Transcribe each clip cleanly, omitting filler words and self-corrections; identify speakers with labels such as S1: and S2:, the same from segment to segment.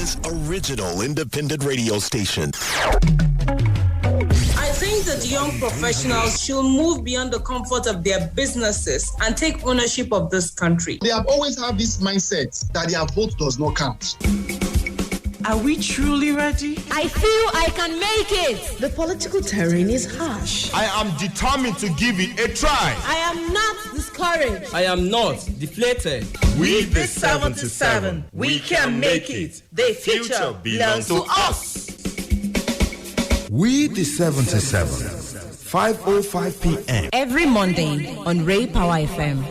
S1: Nigeria's original independent radio station.
S2: I think that young professionals should move beyond the comfort of their businesses and take ownership of this country.
S3: They have always had this mindset that their vote does not count.
S4: Are we truly ready?
S5: I feel I can make it.
S6: The political terrain is harsh.
S7: I am determined to give it a try.
S5: I am not discouraged.
S8: I am not deflated.
S4: We the 77, we can make it. The future belongs to us.
S9: We the 77, 5:05 p.m.
S5: Every Monday on Rapower FM.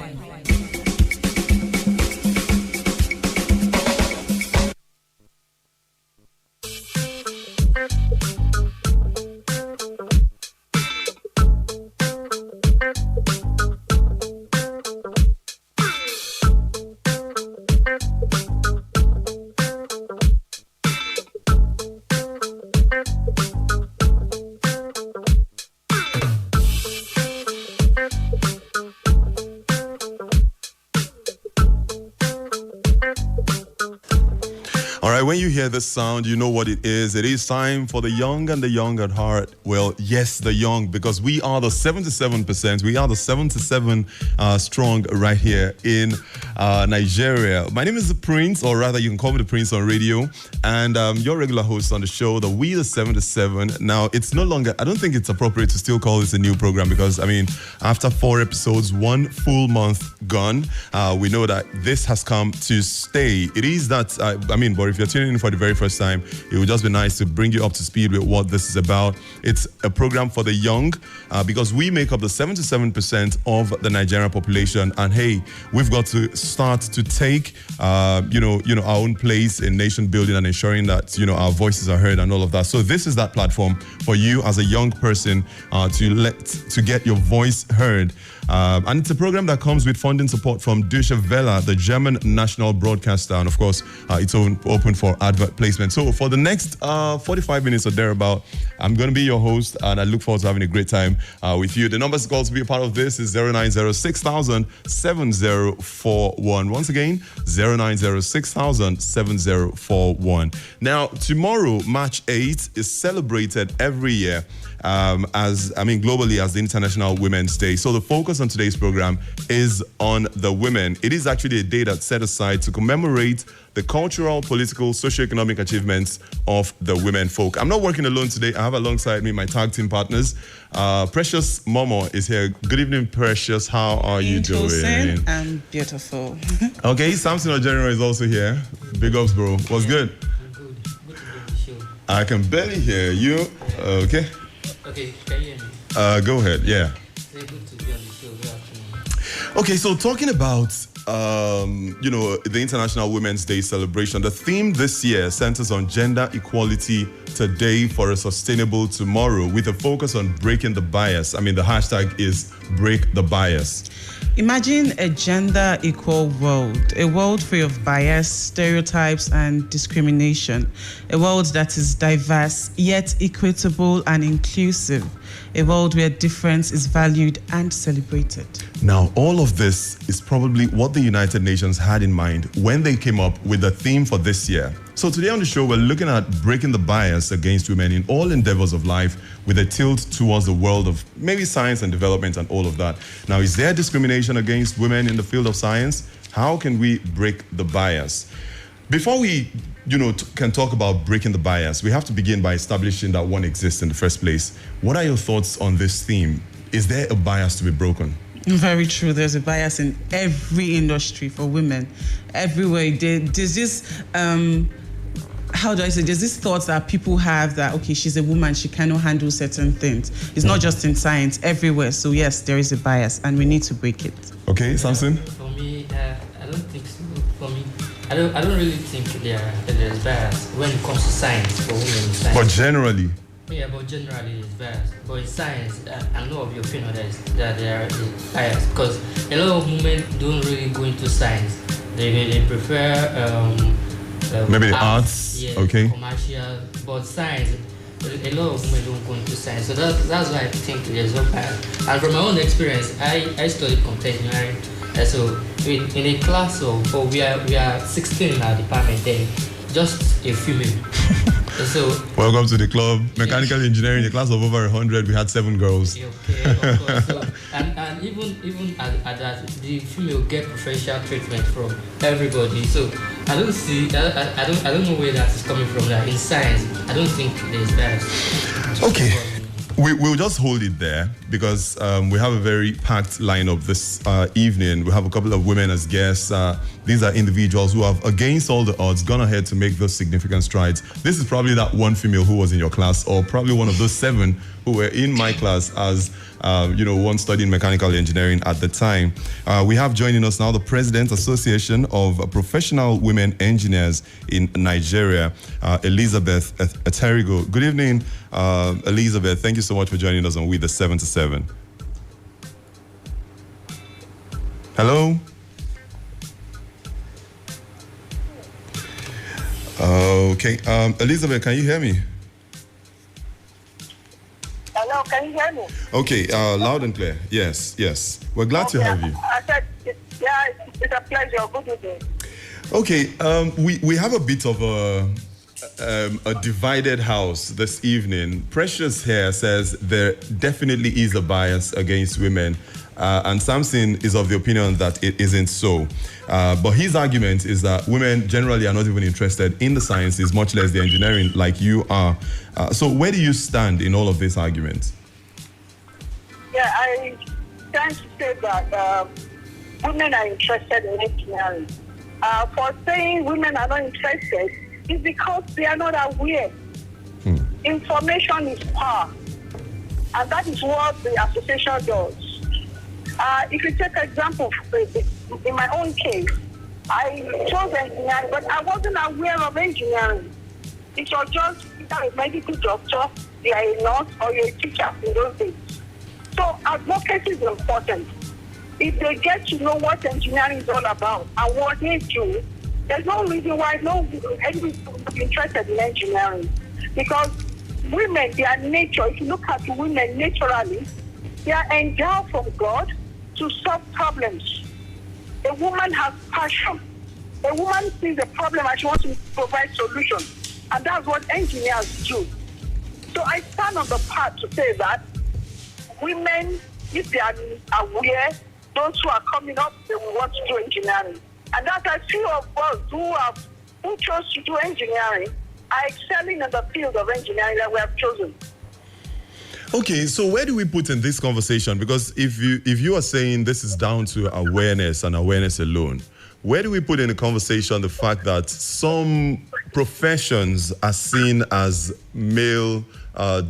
S10: When you hear this sound, you know what it is. It is time for the young and the young at heart. Well, yes, the young, because we are the 77%. We are the 77 strong right here in Nigeria. My name is the Prince, or rather, you can call me the Prince on radio, and your regular host on the show, the We the 77. Now, it's no longer, I don't think it's appropriate to still call this a new program because, I mean, after 4 episodes, 1 full month gone, we know that this has come to stay. It is that, but if you're tuning in for the very first time, it would just be nice to bring you up to speed with what this is about. It's a program for the young because we make up the 77% of the Nigerian population, and hey, we've got to start to take our own place in nation building and ensuring that our voices are heard and all of that. So this is that platform for you as a young person to get your voice heard. And it's a program that comes with funding support from Deutsche Welle, the German national broadcaster, and of course, it's open for advert placement. So for the next 45 minutes or thereabout, I'm going to be your host, and I look forward to having a great time with you. The numbers to call to be a part of this is 09060007041. Once again, 09060007041. Now, tomorrow, March 8th, is celebrated every year globally as the International Women's Day. So the focus on today's program is on the women. It is actually a day that's set aside to commemorate the cultural, political, socio-economic achievements of the women folk. I'm not working alone today. I have alongside me my tag team partners. Precious Momo is here. Good evening, Precious. How are you doing?
S4: I'm beautiful.
S10: Okay, Samson Ojenro is also here. Big ups, bro. What's good?
S8: I'm good. Good to be on the show.
S10: I can barely hear you. Okay.
S8: Okay, can you hear me?
S10: Go ahead, yeah.
S8: Very good to be on the show. Good afternoon.
S10: Okay, so talking about the International Women's Day celebration, the theme this year centers on gender equality today for a sustainable tomorrow, with a focus on breaking the bias. I mean, the hashtag is break the bias.
S4: Imagine a gender equal world, a world free of bias, stereotypes, and discrimination, a world that is diverse yet equitable and inclusive, a world where difference is valued and celebrated.
S10: Now, all of this is probably what the United Nations had in mind when they came up with the theme for this year. So today on the show, we're looking at breaking the bias against women in all endeavors of life, with a tilt towards the world of maybe science and development and all of that. Now, is there discrimination against women in the field of science? How can we break the bias? Before we, can talk about breaking the bias, we have to begin by establishing that one exists in the first place. What are your thoughts on this theme? Is there a bias to be broken?
S4: Very true. There's a bias in every industry for women. Everywhere. There's this, there's this thought that people have that, okay, she's a woman, she cannot handle certain things. It's not just in science, everywhere. So yes, there is a bias and we need to break it.
S10: Okay, Samson?
S8: For me, I don't think so. For me, I don't really think there's bias when it comes to science, for women in science.
S10: But generally?
S8: Yeah, but generally it's bias. But in science, I'm not of the opinion that there is bias, because a lot of women don't really go into science. They prefer
S10: maybe arts,
S8: yeah,
S10: okay,
S8: commercial, but science, a lot of women don't go into science. So that's why I think there's no bias. And from my own experience, I studied computer engineering. So in a class of we are 16 in our department, then just a female. So
S10: welcome to the club. Mechanical engineering, a class of over 100. We had 7 girls.
S8: Okay, of course. So, and even at that, the female get preferential treatment from everybody. So I don't see. I don't know where that is coming from. That in science, I don't think there's that.
S10: Okay. We'll just hold it there because we have a very packed lineup this evening. We have a couple of women as guests. These are individuals who have, against all the odds, gone ahead to make those significant strides. This is probably that one female who was in your class, or probably one of those 7 who were in my class as one studying mechanical engineering at the time. We have joining us now the President Association of Professional Women Engineers in Nigeria, Elizabeth Eterigo. Good evening, Elizabeth. Thank you so much for joining us on We the 7 to 7. Hello? Okay. Elizabeth, can you hear me?
S11: Hello, can you hear me?
S10: Okay, loud and clear. Yes. We're glad to have you.
S11: I said, it's a pleasure. Good evening.
S10: Okay, we have a bit of a divided house this evening. Precious here says there definitely is a bias against women, and Samson is of the opinion that it isn't so. But his argument is that women generally are not even interested in the sciences, much less the engineering, like you are. So where do you stand in all of these arguments?
S11: Yeah, I tend to say that women are interested in engineering. For saying women are not interested, it's because they are not aware. Information is power, and that is what the association does. If you take example, in my own case, I chose engineering, but I wasn't aware of engineering. It was just either a medical doctor, you are a nurse, or you're a teacher in those days. So advocacy is important. If they get to know what engineering is all about and what they do, there's no reason why anybody would be interested in engineering. Because women, their nature, if you look at women naturally, they are endowed from God to solve problems. A woman has passion. A woman sees a problem and she wants to provide solutions. And that's what engineers do. So I stand on the part to say that women, if they are aware, those who are coming up, they will want to do engineering. And that a few of us who chose to do engineering are excelling in the field of engineering that we have chosen.
S10: Okay, so where do we put in this conversation? Because if you are saying this is down to awareness and awareness alone, where do we put in the conversation the fact that some professions are seen as male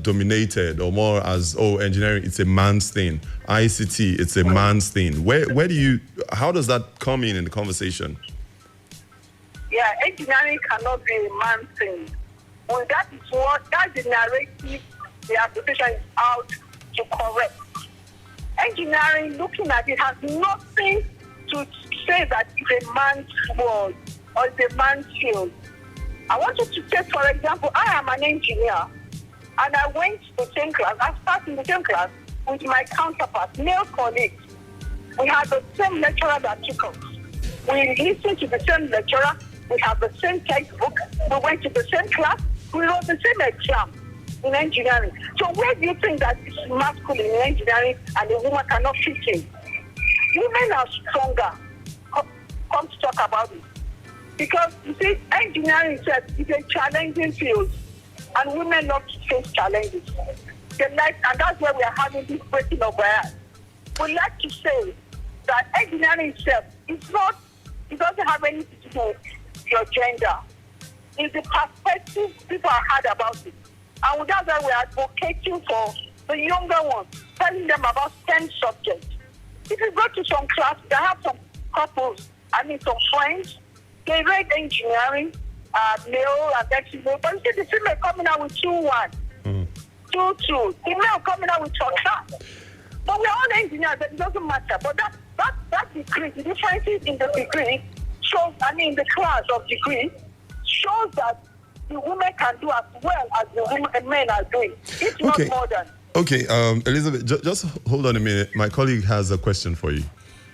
S10: dominated, or more as, engineering, it's a man's thing. ICT, it's a man's thing. How does that come in the conversation?
S11: Yeah, engineering cannot be a man's thing. Well, that's the narrative the association is out to correct. Engineering, looking at it, has nothing to say that it's a man's world or it's a man's field. I want you to take, for example, I am an engineer, and I went to the same class. I started in the same class with my counterparts, male colleagues. We had the same lecturer that took us. We listened to the same lecturer. We have the same textbook. We went to the same class. We wrote the same exam in engineering. So where do you think that it's masculine in engineering and a woman cannot fit in? Women are stronger. Come to talk about it. Because, you see, engineering itself is a challenging field, and women love to face challenges. And that's where we are having this breaking of bias. We like to say that engineering itself it doesn't have anything to do with your gender. It's the perspective people have had about it. And that's why we are advocating for the younger ones, telling them about STEM subjects. If you go to some class, they have some couples, some friends, they read engineering, male and female, but you see the female coming out with 2-1, 2-2, the male coming out with 4-class. But we're all engineers, it doesn't matter. But that degree, the differences in the degree shows, the class of degree, shows that the women can do as well as the men are doing. It's not modern.
S10: Okay, Elizabeth, just hold on a minute. My colleague has a question for you.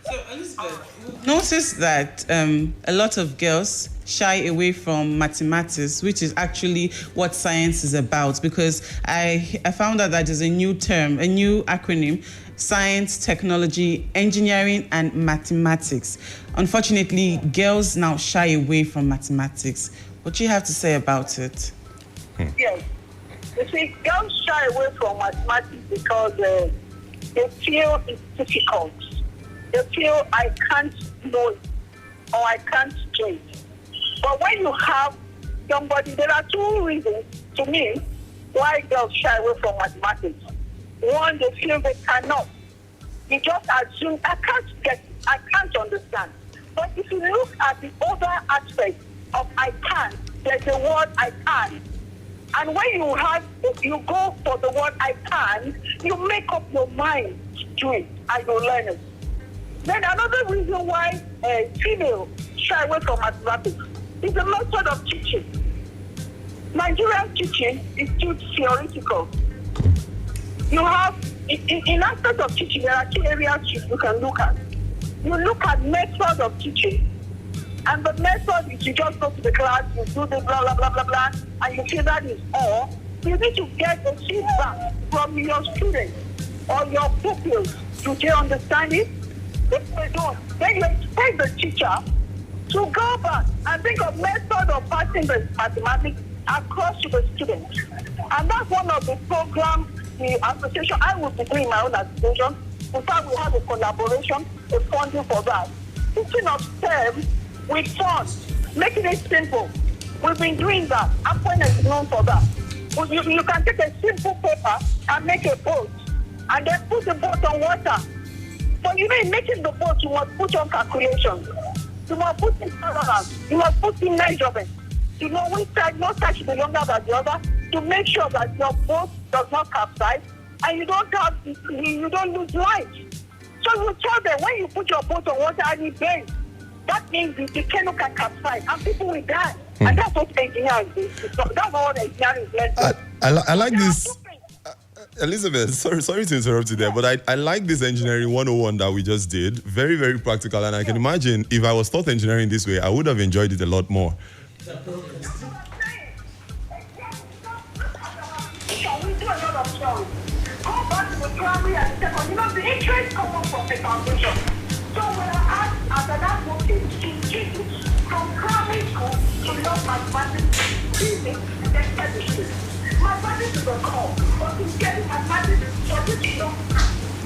S4: So, Elizabeth, notice that a lot of girls shy away from mathematics, which is actually what science is about, because I found out that there's a new term, a new acronym: science, technology, engineering, and mathematics. Unfortunately, girls now shy away from mathematics. What do you have to say about it?
S11: Yes. You see, girls shy away from mathematics because they feel it's difficult. They feel I can't know it or I can't do it. But when you have somebody, there are two reasons to me why girls shy away from mathematics. One, they feel they cannot. You just assume, I can't get it, I can't understand. But if you look at the other aspect of I can, there's the word I can. And when you go for the word I can, you make up your mind to it and you learn it. Then another reason why female shy away from mathematics is the method of teaching. Nigerian teaching is too theoretical. You have, in aspect of teaching, there are two areas you can look at. You look at method of teaching, and the method is you just go to the class, you do the blah, blah, blah, blah, blah, and you feel that is all. You need to get the feedback from your students or your pupils. Do they understand it? If they don't, then you expect the teacher to go back and think of method of passing the mathematics across to the students. And that's one of the programs, the association, I will be doing my own association. In fact, we have a collaboration, a funding for that. Teaching of STEM with fun, making it simple. We've been doing that. Appoint is known for that. You can take a simple paper and make a boat, and then put the boat on water. But you know, in making the boat, you must put on calculations. You must put in tolerance. You must put in measurement. You know which side, no side should be longer than the other, to make sure that your boat does not capsize and you don't lose life. So you tell them when you put your boat on water and it bends, that means the canoe can capsize and people will die. And that's what engineering is. That's what engineering is meant to.
S10: I like this. Elizabeth, sorry to interrupt you there, but I like this engineering 101 that we just did. Very, very practical. And I can imagine if I was taught engineering this way, I would have enjoyed it a lot more.
S11: We do a lot of songs. Go back to the primary and second. You know, the interest comes from the foundation. So when I ask as an advocate to teach from primary school to love mathematics, physics, and chemistry. Mathematics is a core, but to get mathematics, for you to know,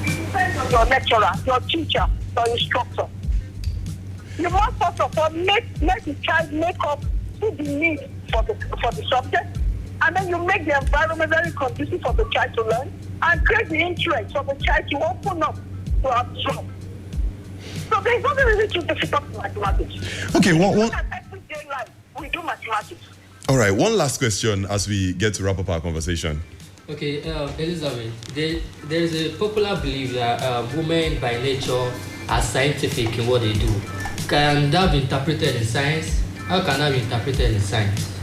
S11: it depends on your lecturer, your teacher, your instructor. You must first of all let the child make up to the need for the subject, and then you make the environment very conducive for the child to learn, and create the interest for the child to open up to absorb. So there's nothing really too difficult in mathematics.
S10: Okay,
S11: one everyday life, we do mathematics.
S10: All right, one last question as we get to wrap up our conversation.
S8: Okay, Elizabeth, there is a popular belief that women by nature are scientific in what they do. Can that be interpreted in science? How can that be interpreted in science?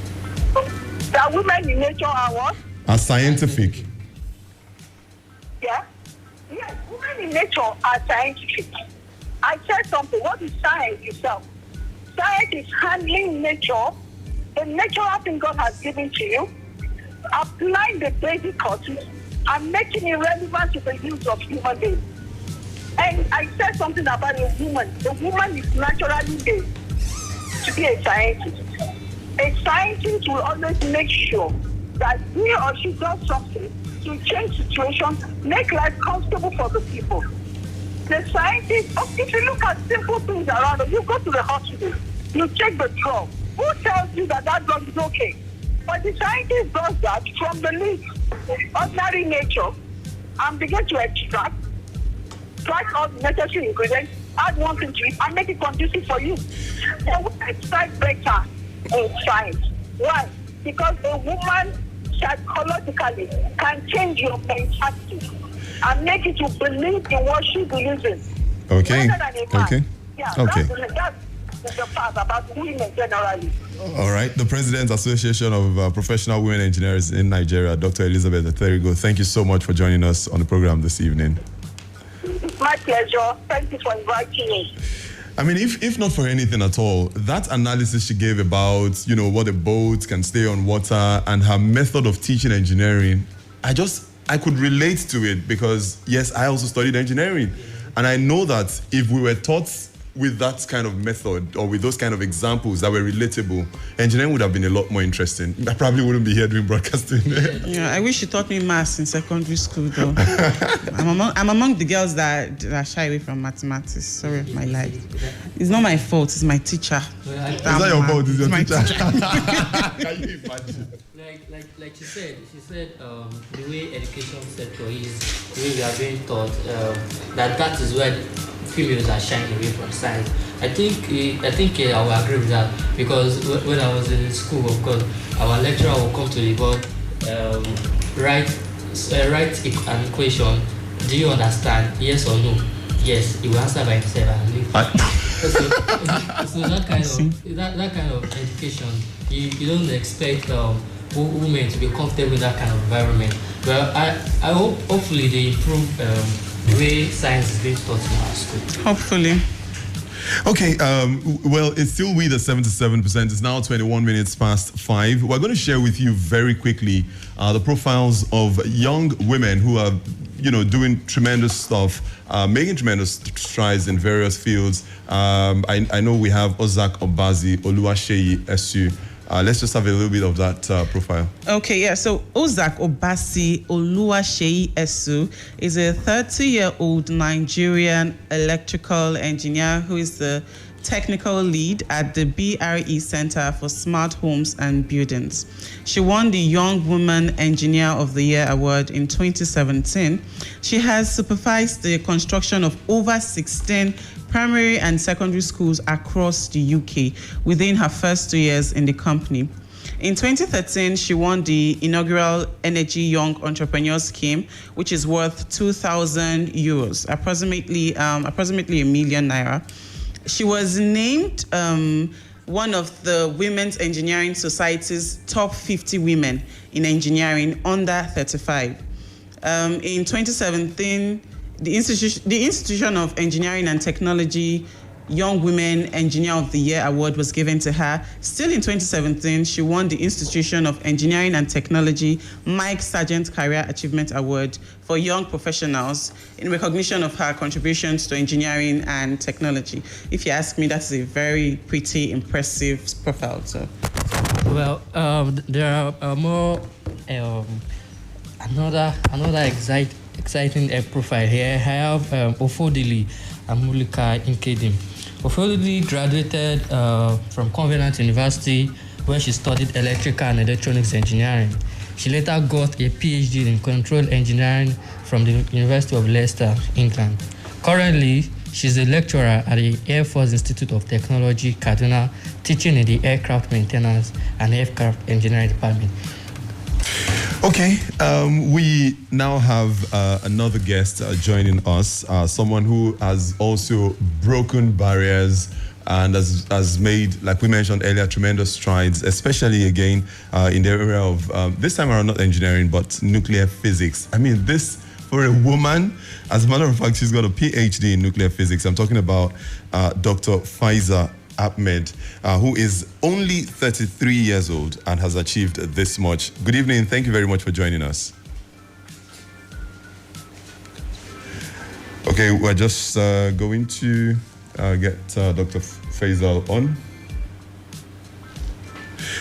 S11: That women in nature are what?
S10: Are scientific.
S11: Yeah? Yes, women in nature are scientific. I said something. What is science itself? Science is handling nature, the natural thing God has given to you, applying the basic causes, and making it relevant to the use of human beings. And I said something about a woman. The woman is naturally made to be a scientist. A scientist will always make sure that he or she does something to change situations, make life comfortable for the people. The scientist, if you look at simple things around us, you go to the hospital, you check the drug. Who tells you that drug is okay? But the scientist does that from the least ordinary nature and begin to extract all the necessary ingredients, add one thing to it, and make it conducive for you. They will extract better in science. Why? Because a woman psychologically can change your mentality and make you to believe in what she believes in.
S10: Okay.
S11: Okay. Yeah,
S10: okay.
S11: That's the part about women generally.
S10: All right. The President Association of Professional Women Engineers in Nigeria, Dr. Elizabeth Atherigo, thank you so much for joining us on the program this evening.
S11: my pleasure. Thank you for inviting me.
S10: I mean, if not for anything at all, that analysis she gave about, what a boat can stay on water and her method of teaching engineering, I could relate to it because, yes, I also studied engineering. And I know that if we were taught with that kind of method or with those kind of examples that were relatable, engineering would have been a lot more interesting. I probably wouldn't be here doing broadcasting.
S4: Yeah, I wish you taught me maths in secondary school, though. I'm among the girls that are shy away from mathematics. Sorry of my life. It's not my fault. It's my teacher.
S10: It's not your fault. It's your teacher.
S8: Can you imagine? Like she said, the way education sector is, the way we are being taught, that is where females are shying away from science. I think I will agree with that because when I was in school, of course, our lecturer will come to the board, write an equation. Do you understand? Yes or no? Yes. He will answer by himself and leave. So that kind of education, you don't expect women to be comfortable in that kind of environment. Well, I hope hopefully they improve the way science is being taught in our school.
S4: Hopefully.
S10: Okay, well, it's still we, the 77%. It's now 21 minutes past 5. We're going to share with you very quickly the profiles of young women who are, doing tremendous stuff, making tremendous strides in various fields. I know we have Ozak Obazi, Oluwaseyi Esu. Let's just have a little bit of that profile. Okay,
S4: yeah. So Ozak Obasi Oluwaseyi Esu is a 30-year-old Nigerian electrical engineer who is the technical lead at the BRE Center for Smart Homes and Buildings. She won the Young Woman Engineer of the Year award in 2017. She has supervised the construction of over 16 primary and secondary schools across the UK within her first 2 years in the company. In 2013, she won the inaugural Energy Young Entrepreneur Scheme, which is worth 2,000 euros, approximately a million naira. She was named one of the Women's Engineering Society's top 50 women in engineering under 35. In 2017, the Institution of Engineering and Technology Young Women Engineer of the Year award was given to her. Still in 2017, she won the Institution of Engineering and Technology Mike Sargent Career Achievement Award for young professionals in recognition of her contributions to engineering and technology. If you ask me, that's a very pretty, impressive profile. So,
S8: well, there are more another exciting profile here. I have Ofodili Amulika Nkedim. Ofodili graduated from Covenant University, where she studied electrical and electronics engineering. She later got a PhD in control engineering from the University of Leicester, England. Currently, she's a lecturer at the Air Force Institute of Technology, Kaduna, teaching in the aircraft maintenance and aircraft engineering department.
S10: Okay, we now have another guest joining us, someone who has also broken barriers and has made, like we mentioned earlier, tremendous strides, especially again in the area of, this time around not engineering, but nuclear physics. I mean, this, for a woman, as a matter of fact, she's got a PhD in nuclear physics. I'm talking about Dr. Faiza Ahmed, who is only 33 years old and has achieved this much. Good evening. Thank you very much for joining us. Okay, we're just going to get Dr. Faisal on.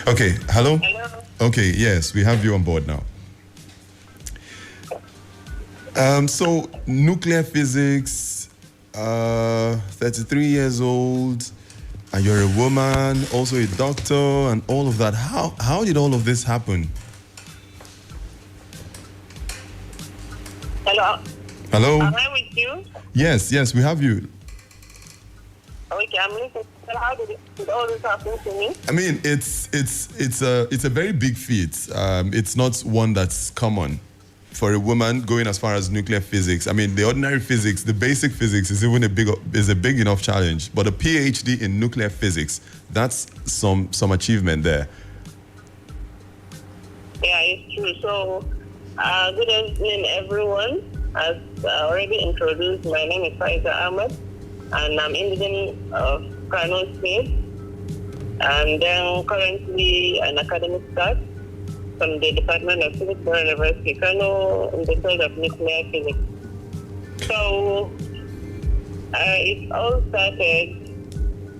S10: Okay, hello?
S11: Hello.
S10: Okay, yes, we have you on board now. So, nuclear physics, 33 years old, and you're a woman, also a doctor, and all of that. How did all of this happen?
S11: Hello.
S10: Hello?
S11: Am I with you?
S10: Yes, we have you.
S11: Okay, I'm listening. How did all this happen to me?
S10: I mean, it's a very big feat. It's not one that's common for a woman going as far as nuclear physics. I mean, the ordinary physics, the basic physics is even a big enough challenge. But a PhD in nuclear physics, that's some achievement there.
S11: Yeah, it's true. So, good evening, everyone. As already introduced, my name is Faiza Ahmed, and I'm indigenous of Kano State, and then currently an academic staff from the Department of Physics at University Kano in the field of nuclear physics. So it all started.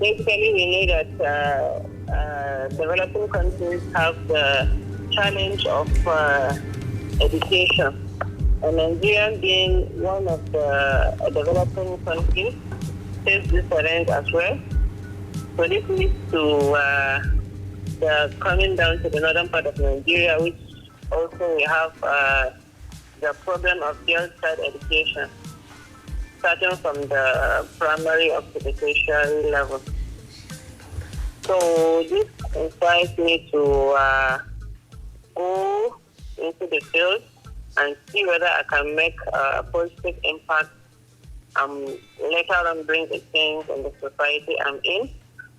S11: Basically, we know that developing countries have the challenge of education. And Nigeria being one of the developing countries face this challenge as well. So this leads to the coming down to the northern part of Nigeria, which also we have the problem of girls' child education, starting from the primary up to the tertiary level. So this inspires me to go into the field and see whether I can make a positive impact later on bring a change in the society I'm in,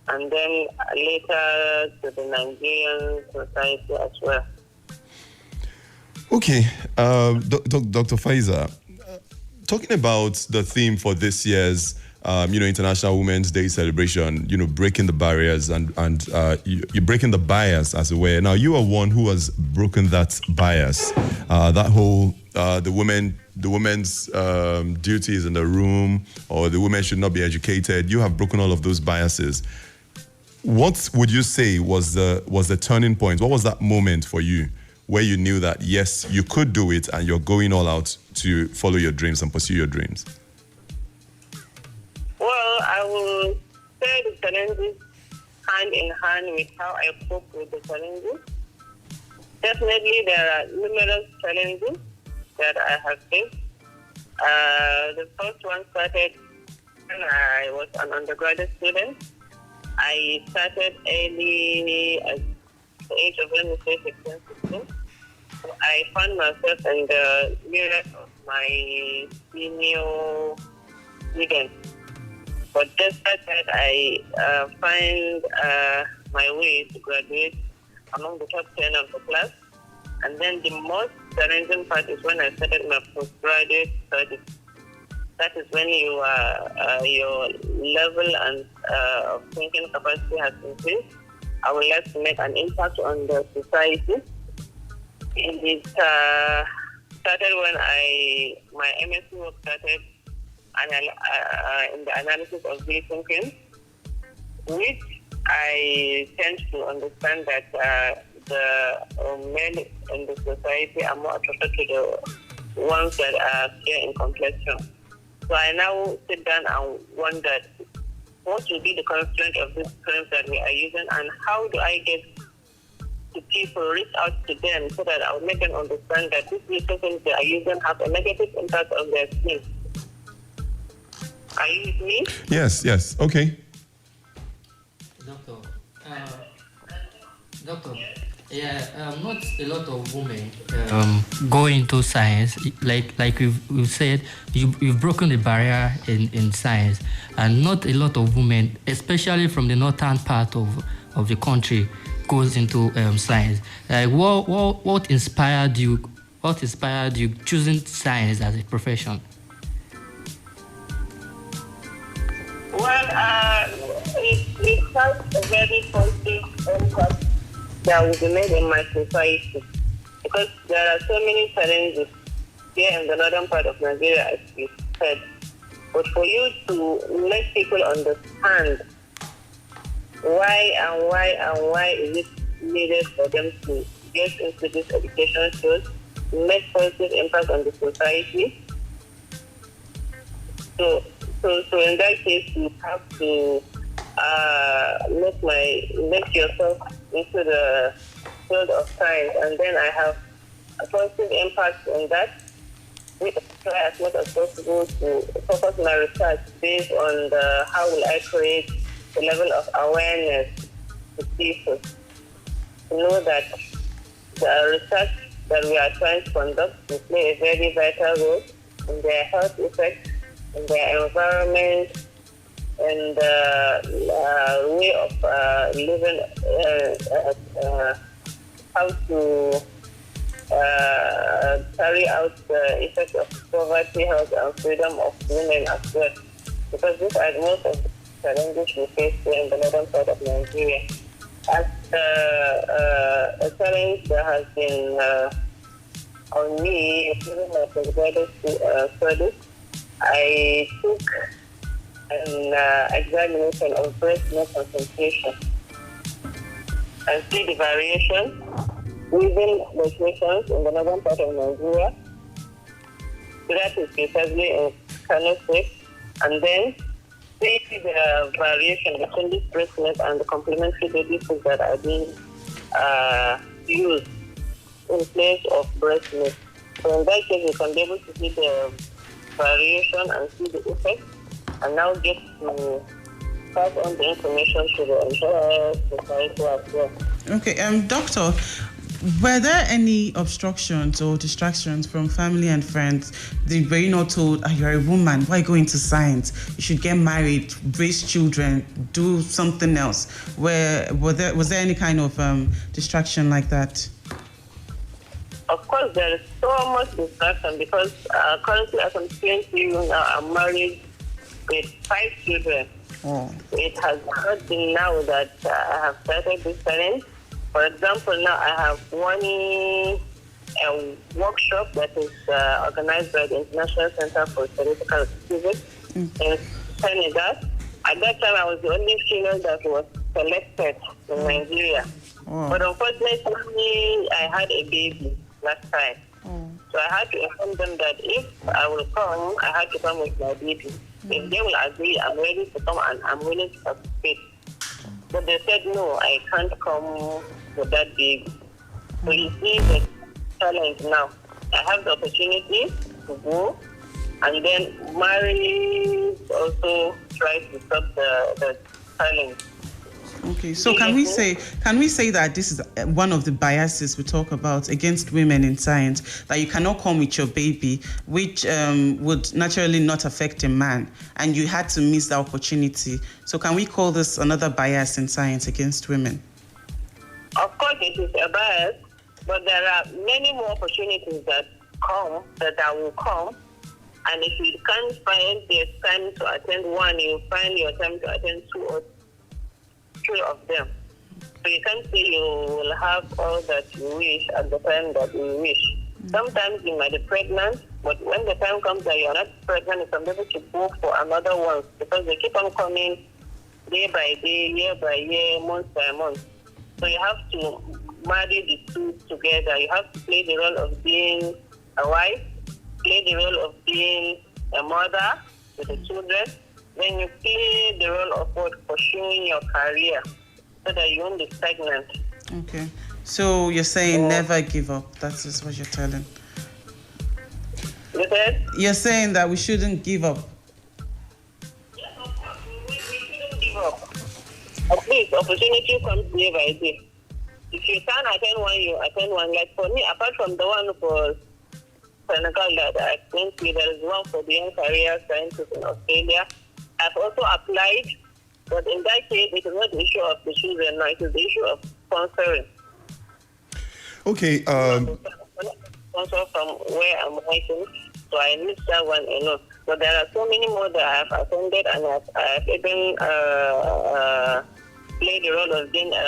S11: and then later to the Nigerian society as well.
S10: Okay, Dr. Faiza, talking about the theme for this year's International Women's Day celebration, breaking the barriers and you're breaking the bias, as it were. Now, you are one who has broken that bias, that whole the women's duties in the room, or the women should not be educated. You have broken all of those biases. What would you say was the turning point? What was that moment for you where you knew that, yes, you could do it and you're going all out to follow your dreams and pursue your dreams?
S11: Well, I will say the challenges hand in hand with how I cope with the challenges. Definitely, there are numerous challenges that I have faced. The first one started when I was an undergraduate student. I started early at the age of, 16, 16. So I found myself in the mirror of my senior students. But despite that, I find my way to graduate among the top 10 of the class. And then the most challenging part is when I started my postgraduate studies. That is when your level and thinking capacity has increased. I would like to make an impact on the society. It started when my MSc work started in the analysis of bleaching films, which I tend to understand that the men in the society are more attracted to the ones that are fair in complexion. So I now sit down and wonder what will be the constraint of these films that we are using, and how do I get to people, reach out to them so that I will make them understand that these bleaching films they are using have a negative impact on their skin. Are you with me?
S10: Yes. Okay.
S8: Doctor, not a lot of women go into science. Like we've said, you've broken the barrier in science, and not a lot of women, especially from the northern part of the country, goes into science. Like what inspired you? What inspired you choosing science as a profession?
S11: Well, it has a very positive impact that will be made in my society, because there are so many challenges here in the northern part of Nigeria, as you said. But for you to let people understand why is it needed for them to get into this education field, make positive impact on the society. So in that case, you have to make yourself into the field of science, and then I have a positive impact on that. We try as much as possible to focus my research based on how will I create the level of awareness to people to know that the research that we are trying to conduct will play a very vital role in their health effects, in their environment, and way of living, how to carry out the effects of poverty, health, and freedom of women as well. Because these are most of the challenges we face here in the northern part of Nigeria. As a challenge that has been on me during my postgraduate studies, I took an examination of breast milk concentration and see the variation within locations in the northern part of Nigeria. That is precisely in Kano State, and then see the variation between this breast milk and the complementary baby foods that are being used in place of breast milk. So in that case, we can be able to see the variation and see the effect, and now get to pass on the information to the entire society as well.
S4: Okay, doctor, were there any obstructions or distractions from family and friends? Were you not told, you're a woman, why go into science? You should get married, raise children, do something else. Was there any kind of distraction like that?
S11: Of course, there is so much distraction because currently, as I'm saying to you now, I'm married with 5 children.
S4: Oh.
S11: It has not been now that I have started this challenge. For example, now I have one workshop that is organized by the International Center for Theoretical Physics in Senegal. At that time, I was the only female that was selected in Nigeria.
S4: Oh.
S11: But unfortunately, I had a baby last time.
S4: Oh.
S11: So I had to inform them that if I will come, I had to come with my baby. If they will agree, I'm ready to come and I'm willing to participate. But they said, no, I can't come with that baby. So you see the challenge now. I have the opportunity to go and then marry, also try to stop the challenge.
S4: Okay, so can we say that this is one of the biases we talk about against women in science, that you cannot come with your baby, which would naturally not affect a man, and you had to miss the opportunity. So can we call this another bias in science against women?
S11: Of course, it is a bias, but there are many more opportunities that I will come. And if you can't find the time to attend one, you find your time to attend 2 or 3 of them. So you can't say you will have all that you wish at the time that you wish. Sometimes you might be pregnant, but when the time comes that you're not pregnant, you can be able to go for another one because they keep on coming day by day, year by year, month by month. So you have to marry the two together. You have to play the role of being a wife, play the role of being a mother with the children. Then you play the role of pursuing your career so that you won't be stagnant.
S4: Okay. So you're saying never give up. That is what you're telling.
S11: You said?
S4: You're saying that we shouldn't give up.
S11: Yes, of course. We shouldn't give up. At least opportunity comes day by day. If you can attend one, you attend one. Like for me, apart from the one for Senegal that I explained to you, there is one for the young career scientists in Australia. I've also applied, but in that case, it is not the issue of the children, no, it is the issue of sponsoring.
S10: Okay.
S11: Sponsor from where I'm working, so I need that one alone. But there are so many more that I have attended, and I have even played the role of being a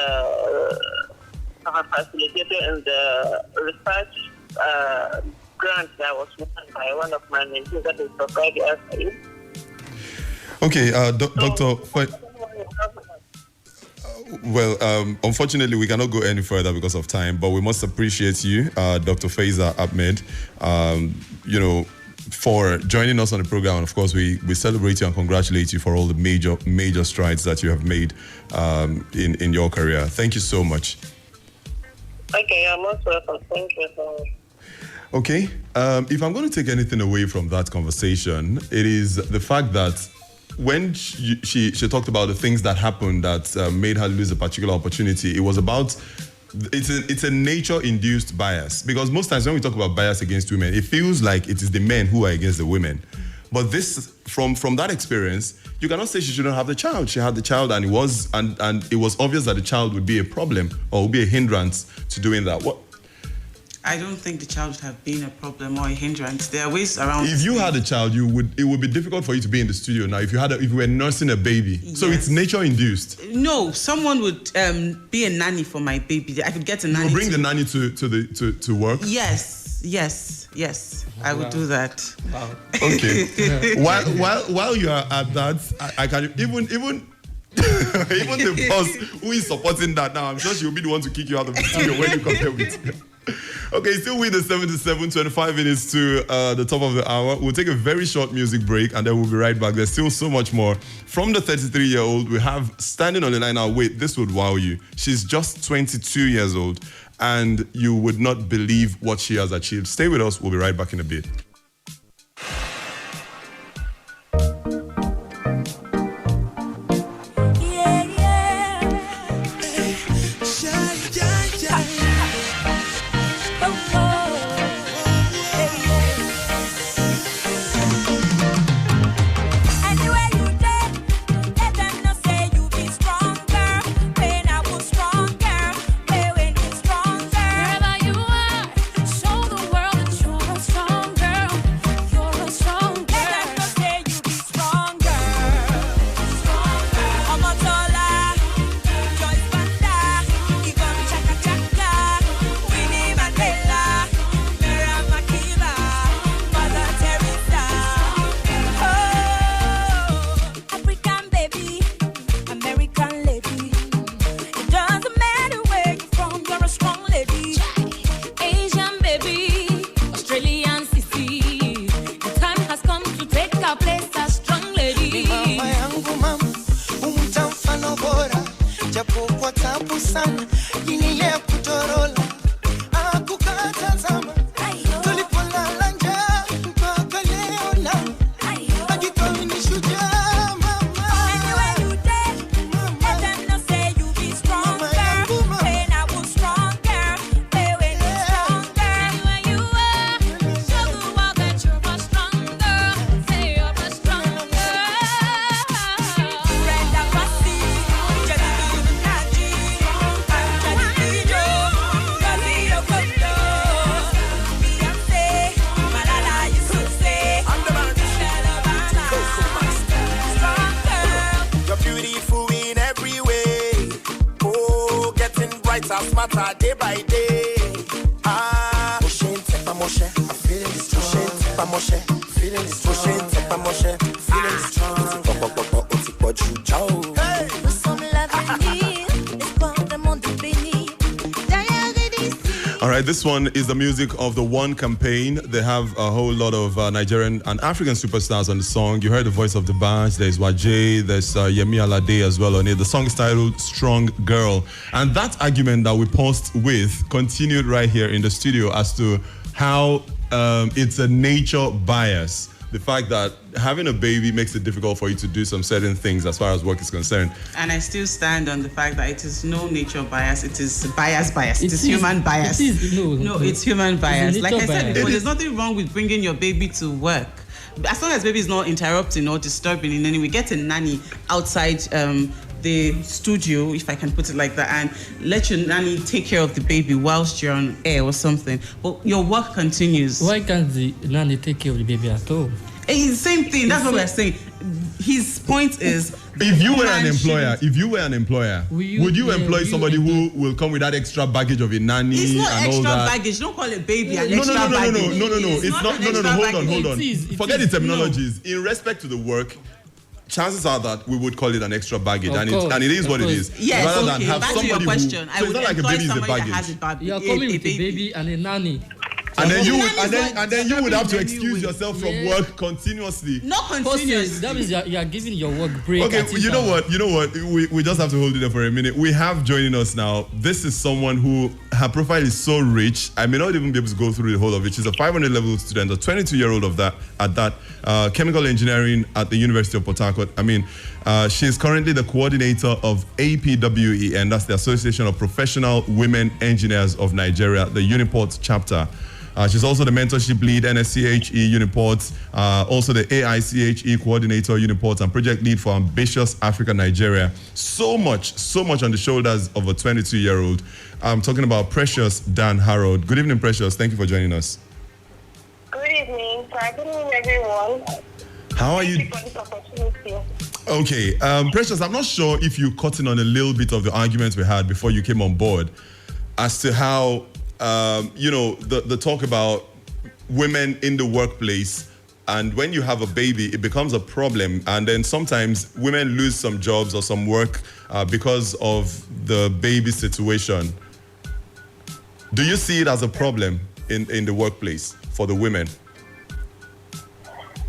S11: facilitator in the research grant that was won by one of my mentors, that is Rapower.
S10: Okay, Doctor. Well, unfortunately, we cannot go any further because of time, but we must appreciate you, Dr. Faiza Ahmed, for joining us on the program. And of course, we celebrate you and congratulate you for all the major strides that you have made in your career. Thank you so much.
S11: Okay, you're most welcome. Thank you so much.
S10: Okay, if I'm going to take anything away from that conversation, it is the fact that when she talked about the things that happened that made her lose a particular opportunity, it was about, it's a nature-induced bias. Because most times when we talk about bias against women, it feels like it is the men who are against the women. But this, from that experience, you cannot say she shouldn't have the child. She had the child, and it was obvious that the child would be a problem or would be a hindrance to doing that. What?
S4: I don't think the child would have been a problem or a hindrance. There are ways around.
S10: If you had a child, it would be difficult for you to be in the studio now. If you were nursing a baby, so it's nature induced.
S4: No, someone would be a nanny for my baby. I could get a nanny.
S10: You bring the nanny to work.
S4: Yes. I would do that.
S8: Wow.
S10: Okay. while you are at that, I can even even the boss who is supporting that now, I'm sure she'll be the one to kick you out of the studio when you come here with. Okay, still with the 25 minutes to the top of the hour. We'll take a very short music break and then we'll be right back. There's still so much more. From the 33-year-old, we have standing on the line now. Wait, this would wow you. She's just 22 years old and you would not believe what she has achieved. Stay with us. We'll be right back in a bit. All right, this one is the music of the One campaign. They have a whole lot of Nigerian and African superstars on the song. You heard the voice of the Bash. There's Wajay. There's Yemi Alade as well on it. The song is titled Strong Girl. And that argument that we paused with continued right here in the studio as to how it's a nature bias. The fact that having a baby makes it difficult for you to do some certain things as far as work is concerned.
S4: And I still stand on the fact that it is no nature bias. It is bias. It is human bias. No, it's human bias. Like I said before, there's nothing wrong with bringing your baby to work. As long as baby is not interrupting or disturbing in any way, get a nanny outside the studio, if I can put it like that, and let your nanny take care of the baby whilst you're on air or something. But your work continues.
S8: Why can't the nanny take care of the baby at all?
S4: It's the same thing. That's what we're saying. His point is,
S10: if you were an employer, would you employ somebody who will come with that extra baggage of a nanny
S4: it's not
S10: and
S4: extra
S10: all that?
S4: Baggage. Don't call a baby an
S10: No.
S4: extra baggage.
S10: It's not. Hold on. Forget the terminologies. In respect to the work, chances are that we would call it an extra baggage, and it is what it is.
S4: Yes,
S10: rather
S4: okay.
S10: than have
S4: Back to your question, I would employ somebody that has a baby.
S8: You're coming with a baby and a nanny.
S10: And then you would have to excuse yourself from work continuously.
S4: Not continuously.
S8: That means you are giving your work break.
S10: Okay, you know what? We just have to hold it there for a minute. We have joining us now. This is someone who, her profile is so rich. I may not even be able to go through the whole of it. She's a 500 level student, a 22-year-old at chemical engineering at the University of Port Harcourt. She's currently the coordinator of APWE, and that's the Association of Professional Women Engineers of Nigeria, the Uniport chapter. She's also the mentorship lead, NSCHE Uniports, also the AICHE coordinator, Uniports, and project lead for Ambitious Africa Nigeria. So much on the shoulders of a 22-year-old. I'm talking about Precious Dan Harold. Good evening, Precious. Thank you for joining us.
S11: Good evening. Good evening, everyone.
S10: How are you?
S11: Thank you for this opportunity.
S10: Okay, Precious, I'm not sure if you caught in on a little bit of the arguments we had before you came on board as to how, the talk about women in the workplace, and when you have a baby, it becomes a problem. And then sometimes women lose some jobs or some work because of the baby situation. Do you see it as a problem in the workplace for the women?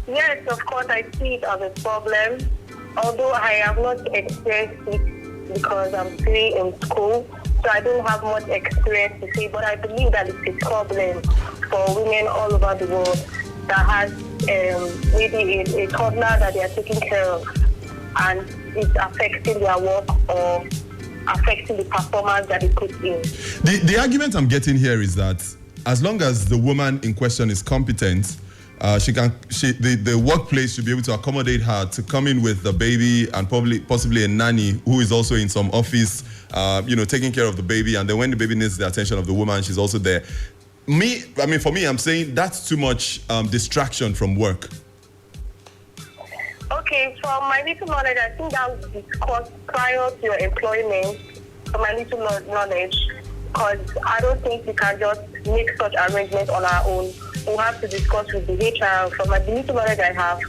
S11: Yes, of course, I see it as a problem. Although I have not experienced it because I'm still in school, so I don't have much experience to say, but I believe that it's a problem for women all over the world that has maybe a toddler that they are taking care of, and it's affecting their work or affecting the performance that they put in.
S10: The argument I'm getting here is that as long as the woman in question is competent, the workplace should be able to accommodate her to come in with the baby and possibly a nanny who is also in some office, taking care of the baby. And then when the baby needs the attention of the woman, she's also there. For me, I'm saying that's too much distraction from work.
S11: Okay, from my little knowledge, I think that was discussed prior to your employment, from my little knowledge, because I don't think we can just make such arrangements on our own. We'll have to discuss with the HR from my little knowledge I have.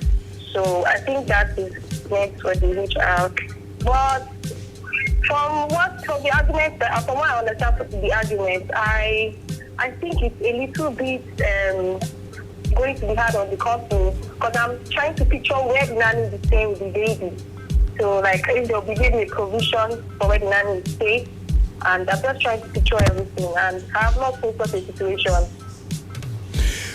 S11: So I think that is next for the HR. But from the arguments, from what I understand from the arguments, I think it's a little bit going to be hard on the company, because I'm trying to picture where the nanny is staying with the baby. So like if they'll be giving a provision for where the nanny is staying, and I'm just trying to picture everything, and I have not seen such a situation.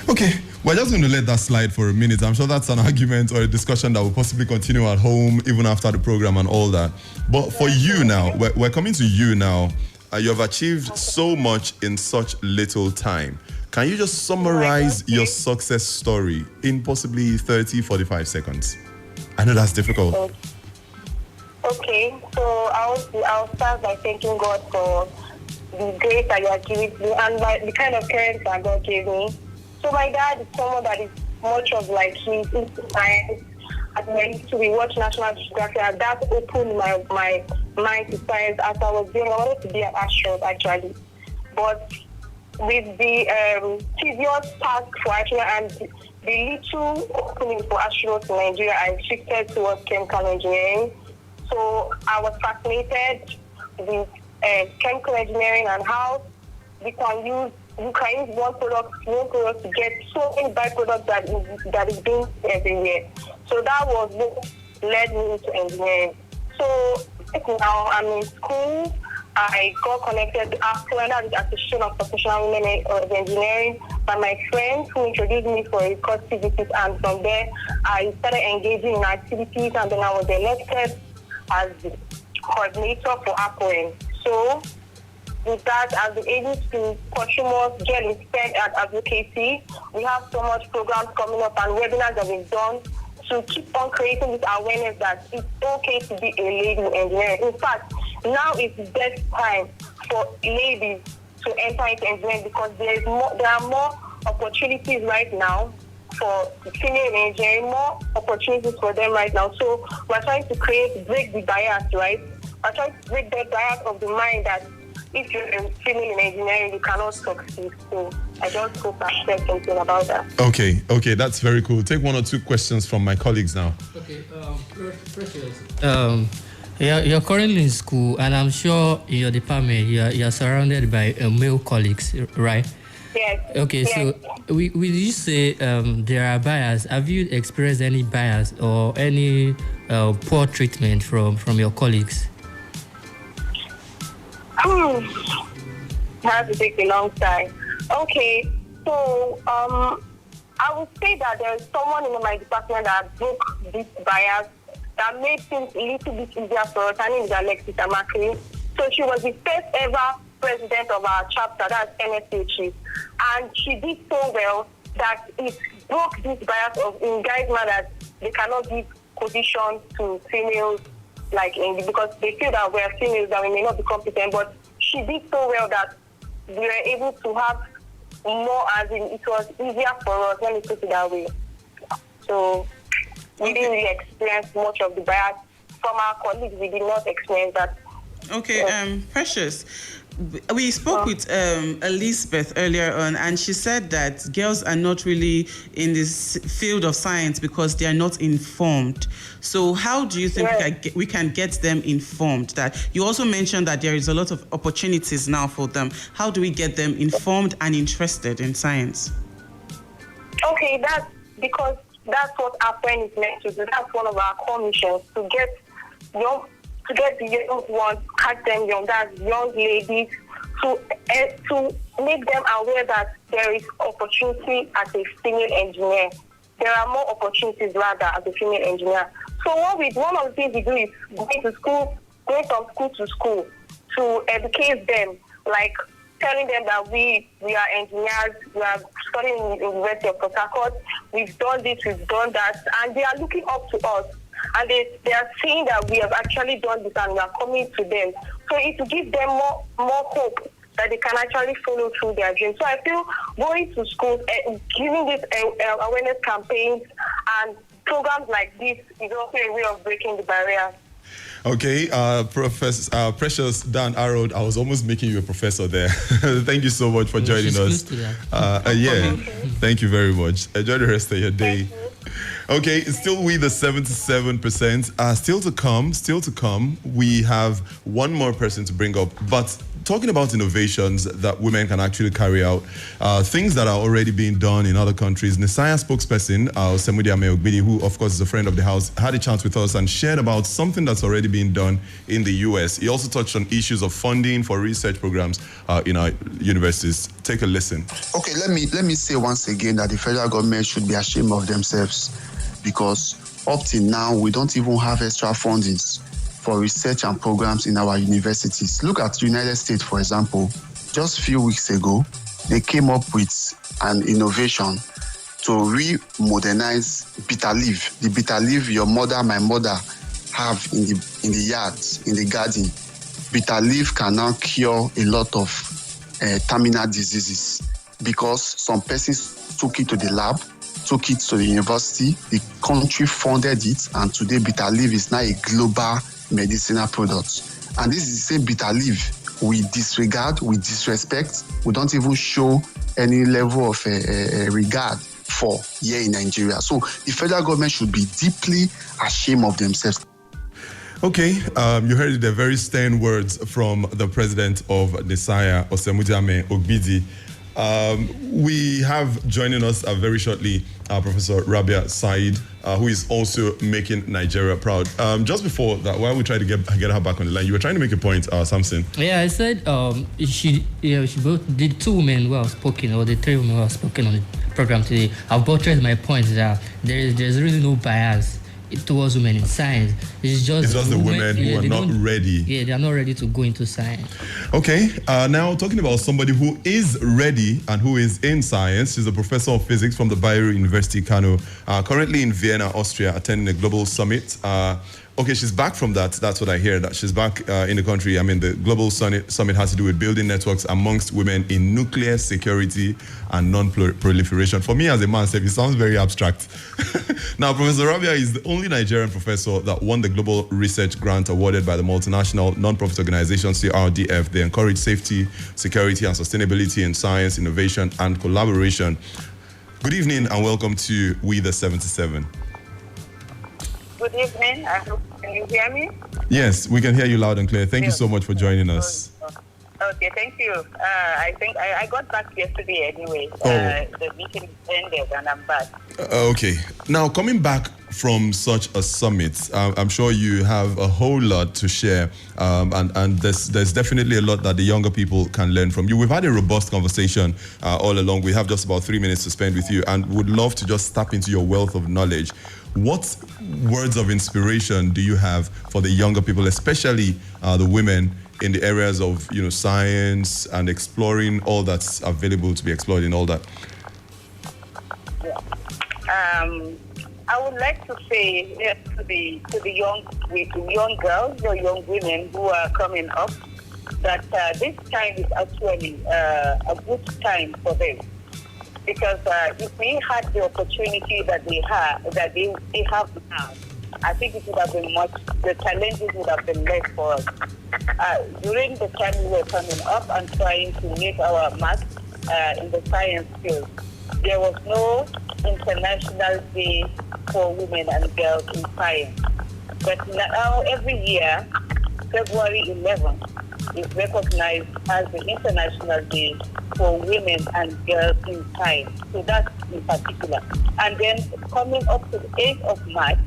S10: Okay, we're just going to let that slide for a minute. I'm sure that's an argument or a discussion that will possibly continue at home even after the program and all that. But for you now, we're coming to you now. You have achieved so much in such little time. Can you just summarize your success story in possibly 30, 45 seconds? I know that's difficult.
S11: Okay, so I'll start by thanking God for the grace that you are giving me and the kind of parents that God gave me. So my dad is someone that is much of like he's into science. I used to watch National Geographic, and that opened my mind to science. As I was young, I wanted to be an astronaut actually. But with the tedious task for astronaut and the little opening for astronauts in Nigeria, I shifted towards chemical engineering. So I was fascinated with chemical engineering and how you can use one product to get so many byproducts that is being everywhere. So that was what led me into engineering. So now I'm in school. I got connected to AFCO, the Association of Professional Women of Engineering, by my friends who introduced me for a course activities, and from there I started engaging in activities, and then I was elected as the coordinator for AFCO. So with that, I've been able to pursue more, get inspired at advocacy. We have so much programs coming up and webinars that we've done to keep on creating this awareness that it's okay to be a lady in engineering. In fact, now is the best time for ladies to enter into engineering, because there are more opportunities right now for female in engineering, more opportunities for them right now. So we're trying to break the bias, right? We're trying to break the bias of the mind that if you're a female in engineering, you cannot succeed. So I just hope I said something about that.
S10: Okay, that's very cool. Take one or two questions from my colleagues now.
S8: Okay, Precious. You're currently in school, and I'm sure in your department you're surrounded by male colleagues, right?
S11: Yes.
S8: Okay, yes. So will you say there are bias? Have you experienced any bias or any poor treatment from your colleagues?
S11: I have to take a long time. Okay, so I would say that there's someone in my department that broke this bias, that made things a little bit easier for us. Her name is Alexis Amakri. So she was the first ever president of our chapter, that's NSHE. And she did so well that it broke this bias in guys' mind that they cannot give position to females, because they feel that we're females and we may not be competent. But she did so well that we were able to have more, as in it was easier for us, let me put it that way. So we didn't really experience much of the bias. From our colleagues, we did not experience that.
S4: Okay, Precious. We spoke with Elizabeth earlier on, and she said that girls are not really in this field of science because they are not informed. So how do you think we can get them informed? That you also mentioned that there is a lot of opportunities now for them. How do we get them informed and interested in science? Okay,
S11: that's because that's what our friend is meant to do. That's one of our core missions, to get the young ones, catch them young, that's young ladies, to make them aware that there is opportunity as a female engineer. There are more opportunities rather as a female engineer. So one of the things we do is going from school to school to educate them, like telling them that we are engineers, we are studying in the University of Port Harcourt, we've done this, we've done that, and they are looking up to us. And they are saying that we have actually done this and we are coming to them. So it will give them more hope that they can actually follow through their dreams. So I feel going to schools, giving these awareness campaigns and programs like this is also a way of breaking the barrier.
S10: Okay, Professor Precious Dan Arrold, I was almost making you a professor there. Thank you so much for joining us. Thank you very much. Enjoy the rest of your day. Okay, it's still with the 77%. Still to come. We have one more person to bring up, but talking about innovations that women can actually carry out, things that are already being done in other countries. Nisaya spokesperson, Osemudiame Ogbidi, who of course is a friend of the house, had a chance with us and shared about something that's already being done in the US. He also touched on issues of funding for research programs in our universities. Take a listen.
S3: Okay, let me say once again that the federal government should be ashamed of themselves, because up till now we don't even have extra fundings for research and programs in our universities. Look at the United States, for example. Just a few weeks ago, they came up with an innovation to re-modernize bitter leaf. The bitter leaf your mother, my mother have in the yard, in the garden. Bitter leaf can now cure a lot of terminal diseases because some persons took it to the lab, took it to the university, the country funded it, and today bitter leaf is now a global medicinal product. And this is the same bitter leaf we disregard, we disrespect, we don't even show any level of regard for here in Nigeria. So the federal government should be deeply ashamed of themselves.
S10: Okay, you heard the very stern words from the president of Nisaya, Osemudiame Ogbidi. We have joining us very shortly Professor Rabia Said, who is also making Nigeria proud. Just before that, while we try to get her back on the line, you were trying to make a point, Samson.
S8: Yeah, I said the two women who have spoken, or the three women who have spoken on the program today, have buttressed my point that there's really no bias towards women in science. It's just
S10: the women who are not ready.
S8: Yeah, they are not ready to go into science.
S10: Okay, now talking about somebody who is ready and who is in science. She's a professor of physics from the Bayer University, Kano, currently in Vienna, Austria, attending a global summit. Okay, she's back from that. That's what I hear, that she's back in the country. I mean, the Global Summit has to do with building networks amongst women in nuclear security and non-proliferation. For me as a man, it sounds very abstract. Now, Professor Rabia is the only Nigerian professor that won the Global Research Grant awarded by the multinational non-profit organization CRDF. They encourage safety, security, and sustainability in science, innovation, and collaboration. Good evening and welcome to We the 77.
S11: Good evening. Can you hear me?
S10: Yes, we can hear you loud and clear. Thank you so much for joining us.
S11: Okay, thank you. I think I got back yesterday anyway. The meeting ended and I'm back.
S10: Okay. Now, coming back from such a summit, I'm sure you have a whole lot to share, and there's definitely a lot that the younger people can learn from you. We've had a robust conversation all along. We have just about 3 minutes to spend with you and would love to just tap into your wealth of knowledge. What words of inspiration do you have for the younger people, especially the women in the areas of, science and exploring all that's available to be explored in all that?
S11: I would like to say to the young girls or young women who are coming up that this time is actually a good time for them, because if we had the opportunity that they have now, I think it would have been the challenges would have been less for us. During the time we were coming up and trying to make our mark in the science field, there was no International Day for Women and Girls in Science. But now, every year, February 11th is recognized as the International Day for Women and Girls in Science. So that's in particular. And then coming up to the 8th of March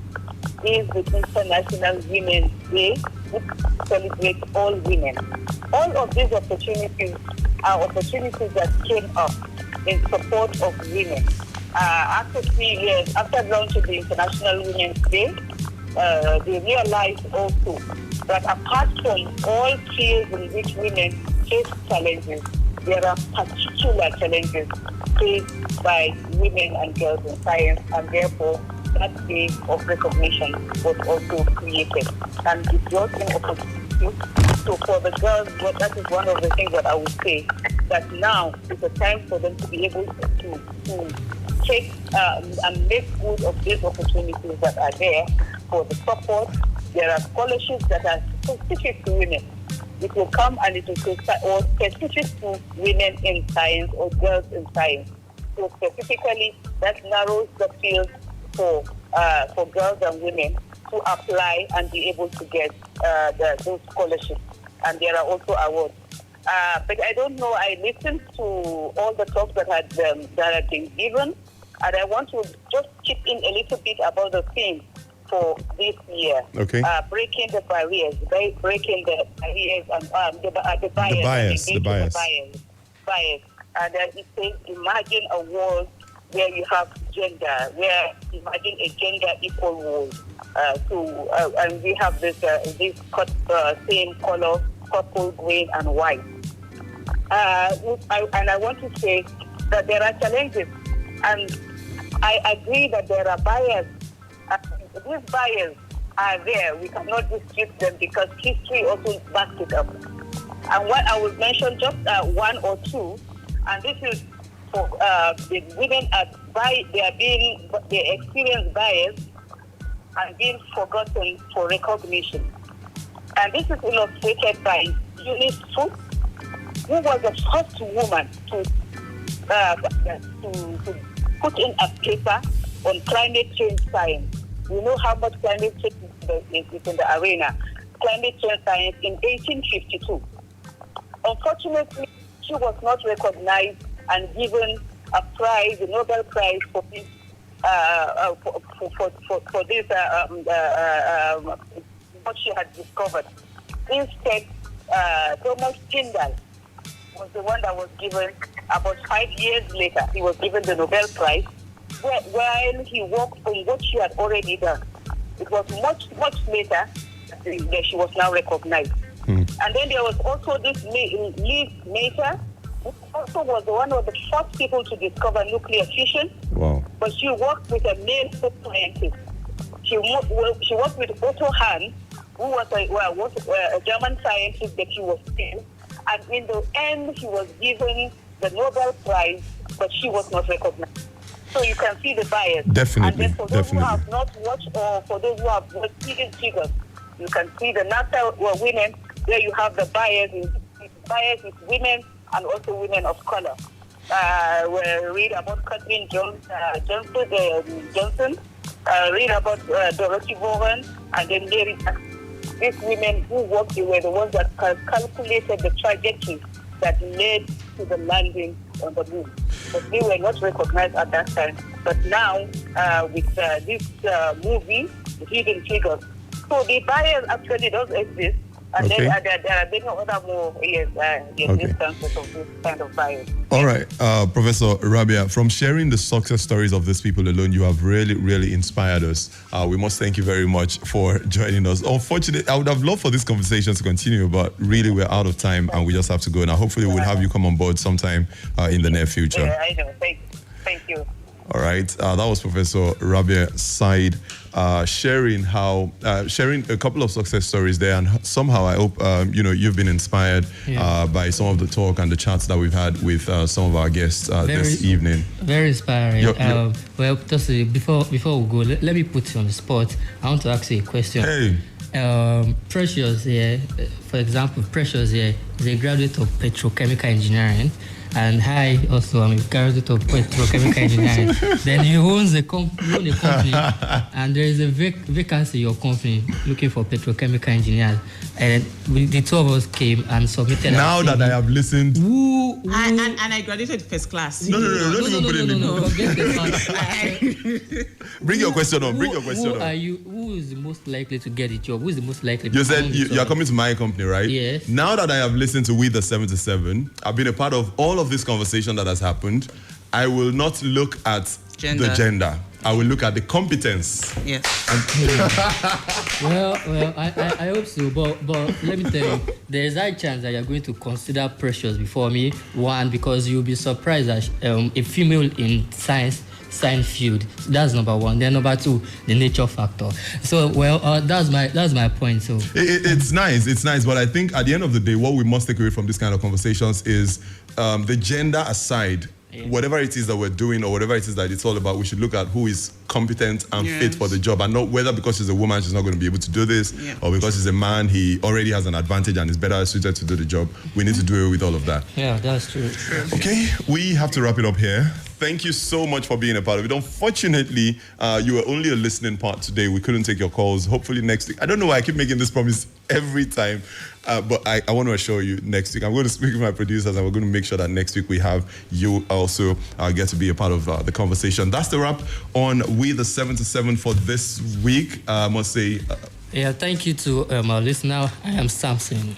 S11: is the International Women's Day, which celebrates all women. All of these opportunities are opportunities that came up in support of women. After 3 years, after launching the International Women's Day, they realized also that apart from all fields in which women face challenges, there are particular challenges faced by women and girls in science, and therefore that day of recognition was also created. And it brought in opportunities. So for the girls, that is one of the things that I would say, that now is the time for them to be able to take and make good of these opportunities that are there for the support. There are scholarships that are specific to women. It will come and it will say, or specific to women in science or girls in science. So specifically, that narrows the field for girls and women to apply and be able to get those scholarships. And there are also awards. But I don't know, I listened to all the talks that had been given, and I want to just chip in a little bit about the theme for this year.
S10: Okay.
S11: Breaking the barriers and the bias. And then it says, imagine a world where you have gender, imagine a gender equal world. And we have this same color, purple, green, and white. And I want to say that there are challenges, and I agree that there are bias. These bias are there. We cannot dispute them because history also backs it up. And what I will mention just one or two, and this is for the women they experience bias and being forgotten for recognition. And this is illustrated by Eunice Foot, who was the first woman to put in a paper on climate change science. We know how much climate change is in the arena. Climate change science in 1852. Unfortunately, she was not recognized and given a prize, a Nobel Prize for this, what she had discovered. Instead, Thomas Tyndall was the one that was given about 5 years later. He was given the Nobel Prize while he worked on what she had already done. It was much, much later that she was now recognized. And then there was also this Liz Mater, who also was one of the first people to discover nuclear fission.
S10: Wow.
S11: But she worked with a male scientist. She worked with Otto Hahn, who was a German scientist that he was still. And in the end, he was given the Nobel Prize, but she was not recognized. So you can see the bias.
S10: Definitely.
S11: And then for those who have not watched, or for those who have watched hidden figures, you can see the NASA women, where you have the bias with women and also women of color. We read about Katherine Johnson, read about Dorothy Vaughan, and then Mary Jackson. These women who worked, they were the ones that calculated the trajectory that led to the landing on the moon. But they were not recognized at that time. But now, with this movie, Hidden Figures, so the bias actually does exist, And
S10: Okay.
S11: then there are no other more instances of this kind of bias.
S10: All right, Professor Rabia, from sharing the success stories of these people alone, you have really, really inspired us. We must thank you very much for joining us. Unfortunately, I would have loved for this conversation to continue, but really we're out of time and we just have to go now. Hopefully we'll have you come on board sometime in the near future.
S11: Yeah, I know. Thank you.
S10: All right, that was Professor Rabia Said sharing a couple of success stories there, and somehow I hope you've been inspired by some of the talk and the chats that we've had with some of our guests this evening.
S8: Very inspiring. Well, just before we go, let me put you on the spot. I want to ask you a question.
S10: Hey.
S8: Precious here, for example, Precious here is a graduate of petrochemical engineering. And I also am a graduate of petrochemical engineering. Then he owns a company, and there is a vacancy in your company looking for petrochemical engineers. And the two of us came and submitted.
S10: Now that I have listened,
S4: and I graduated first class.
S10: No. Bring your question on.
S8: Who is the most likely to get a job? Who is the most likely?
S10: You said you are coming to my company, right?
S8: Yes.
S10: Now that I have listened to We the 77, I've been a part of all of this conversation that has happened. I will not look at the gender. I will look at the competence.
S4: Yes.
S8: Well, I hope so. But let me tell you, there is a chance that you're going to consider Precious before me. One, because you'll be surprised that a female in science field. That's number one. Then number two, the nature factor. So that's my point. So
S10: it's nice. But I think at the end of the day, what we must take away from this kind of conversations is the gender aside. Whatever it is that we're doing or whatever it is that it's all about, we should look at who is competent and fit for the job, and not whether because she's a woman she's not going to be able to do this, or because she's a man he already has an advantage and is better suited to do the job. We need to do it with all of that.
S8: Yeah, that's true.
S10: Okay, we have to wrap it up here. Thank you so much for being a part of it. Unfortunately, you were only a listening part today. We couldn't take your calls. Hopefully next week. I don't know why I keep making this promise every time, but I want to assure you next week. I'm going to speak with my producers and we're going to make sure that next week we have you also get to be a part of the conversation. That's the wrap on We the 77 for this week. I must say...
S8: thank you to our listener. I am Samson.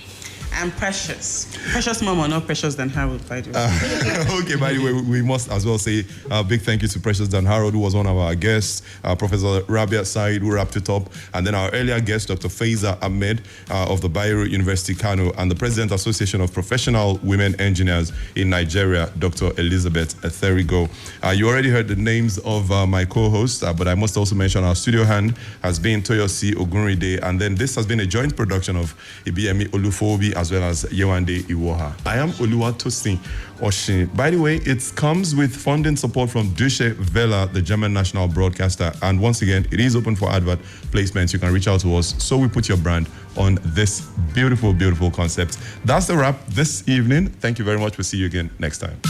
S4: I'm Precious. Precious Mama, not Precious than Harold, by the way.
S10: Okay, by the way, we must as well say a big thank you to Precious Dan Harold, who was one of our guests, Professor Rabia Said, who wrapped it up, and then our earlier guest, Dr. Faiza Ahmed of the Bayero University, Kano, and the President Association of Professional Women Engineers in Nigeria, Dr. Elizabeth Etherigo. You already heard the names of my co-hosts, but I must also mention our studio hand has been Toyosi Ogunride, and then this has been a joint production of Ibiyemi Olufobi as well as Yewande Iwoha. I am Oluwatosin Oshin. By the way, it comes with funding support from Deutsche Welle, the German national broadcaster. And once again, it is open for advert placements. You can reach out to us so we put your brand on this beautiful, beautiful concept. That's the wrap this evening. Thank you very much. We'll see you again next time.